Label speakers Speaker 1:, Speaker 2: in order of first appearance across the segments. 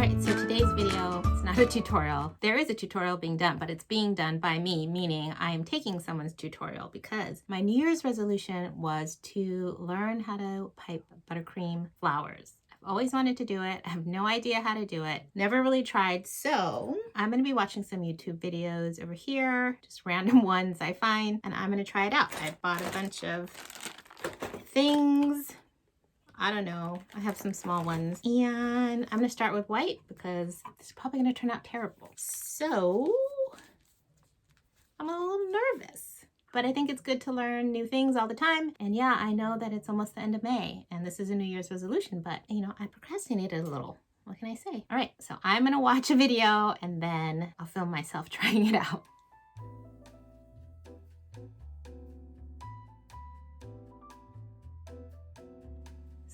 Speaker 1: Alright, so today's video, it's not a tutorial. There is a tutorial being done, but it's being done by me, meaning I am taking someone's tutorial because my New Year's resolution was to learn how to pipe buttercream flowers. I've always wanted to do it. I have no idea how to do it. Never really tried. So I'm going to be watching some YouTube videos over here, just random ones I find, and I'm going to try it out. I bought a bunch of things. I don't know. I have some small ones. And I'm going to start with white because this is probably going to turn out terrible. So I'm a little nervous. But I think it's good to learn new things all the time. And yeah, I know that it's almost the end of May. And this is a New Year's resolution. But, you know, I procrastinated a little. What can I say? All right. So I'm going to watch a video and then I'll film myself trying it out.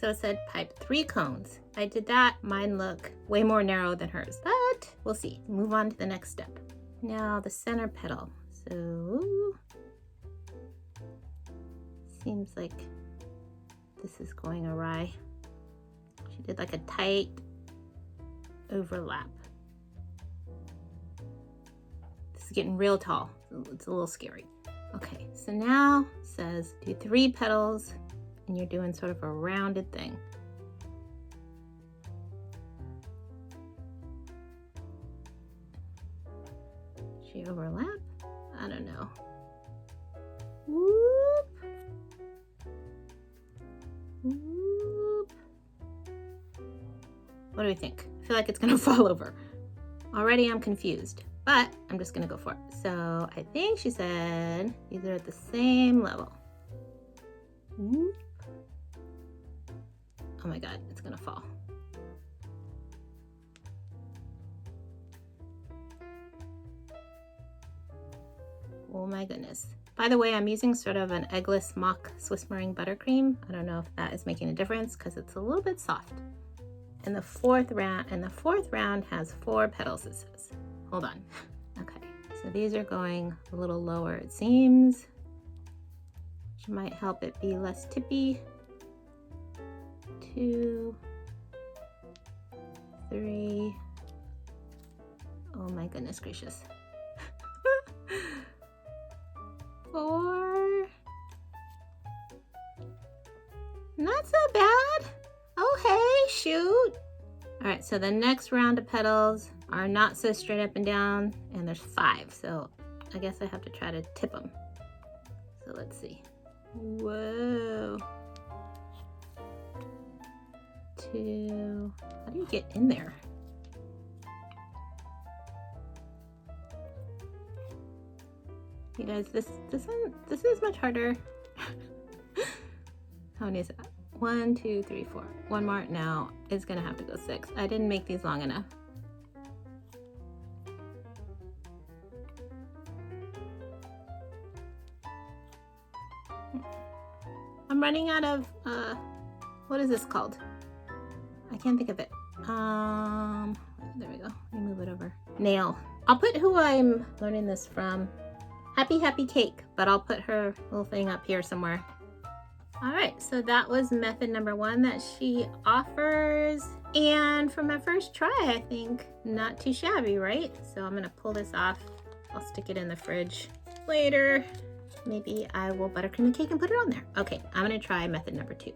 Speaker 1: So it said pipe 3 cones. I did that. Mine look way more narrow than hers, but we'll see. Move on to the next step. Now the center petal. So seems like this is going awry. She did like a tight overlap. This is getting real tall. It's a little scary. Okay, so now it says do 3 petals. And you're doing sort of a rounded thing. Should she overlap? I don't know. Whoop. Whoop. What do we think? I feel like it's gonna fall over. Already I'm confused, but I'm just gonna go for it. So I think she said these are at the same level. Whoop. Oh my God, it's gonna fall. Oh my goodness. By the way, I'm using sort of an eggless mock Swiss meringue buttercream. I don't know if that is making a difference because it's a little bit soft. And the fourth round has 4 petals, it says. Hold on. Okay, so these are going a little lower, it seems, which might help it be less tippy. 2, 3. Oh my goodness gracious. 4. Not so bad. Oh hey, shoot. All right, so the next round of petals are not so straight up and down, and there's 5, so I guess I have to try to tip them. So let's see. Whoa. 2. How do you get in there? You guys, this is much harder. How many is that? 1, 2, 3, 4. One more. No, it's gonna have to go 6. I didn't make these long enough. I'm running out of what is this called? I can't think of it. There we go. Let me move it over. Nail. I'll put who I'm learning this from. Happyhappycake, but I'll put her little thing up here somewhere. All right, so that was method number 1 that she offers. And for my first try, I think not too shabby, right? So I'm gonna pull this off. I'll stick it in the fridge later. Maybe I will buttercream the cake and put it on there. Okay, I'm gonna try method number 2.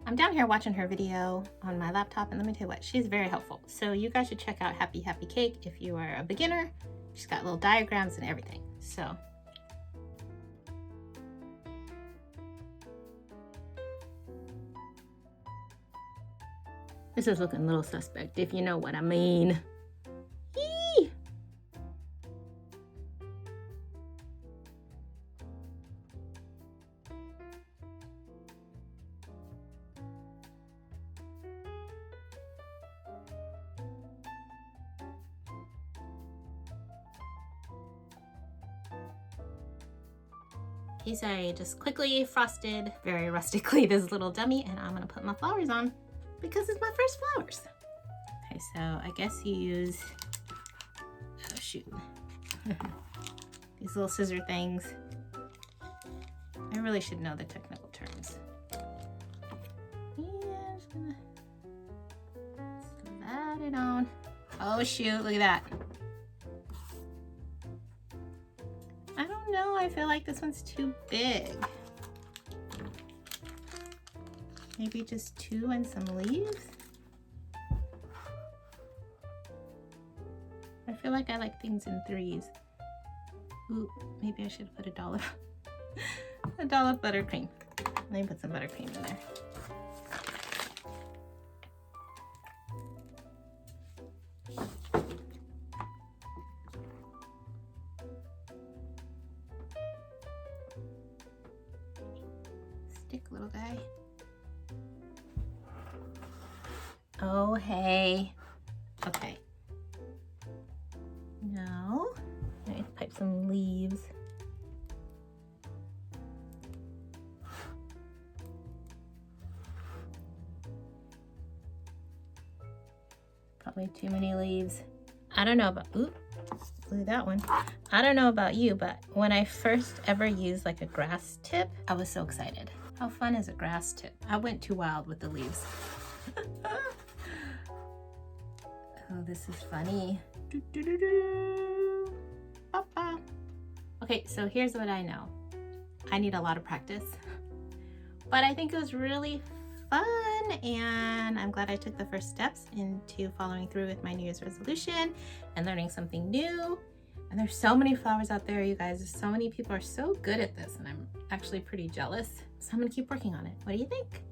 Speaker 1: I'm down here watching her video on my laptop, and let me tell you what, she's very helpful. So you guys should check out happyhappycake if you are a beginner. She's got little diagrams and everything. So this is looking a little suspect, if you know what I mean. Yee! Okay, so I just quickly frosted, very rustically, this little dummy, and I'm gonna put my flowers on because it's my first flowers. Okay, so I guess you use, oh shoot, these little scissor things. I really should know the technical terms. Yeah, I'm just gonna slide it on. Oh shoot, look at that. I don't know, I feel like this one's too big. Maybe just 2 and some leaves? I feel like I like things in 3s. Ooh, maybe I should put a dollop of buttercream. Let me put some buttercream in there. Stick, little guy. Oh, hey. Okay. Now, let me pipe some leaves. Probably too many leaves. I don't know about, ooh, blew that one. I don't know about you, but when I first ever used like a grass tip, I was so excited. How fun is a grass tip? I went too wild with the leaves. Oh, this is funny. Okay, so here's what I know. I need a lot of practice, but I think it was really fun, and I'm glad I took the first steps into following through with my New Year's resolution and learning something new. And there's so many flowers out there, you guys. So many people are so good at this, and I'm actually pretty jealous. So I'm gonna keep working on it. What do you think?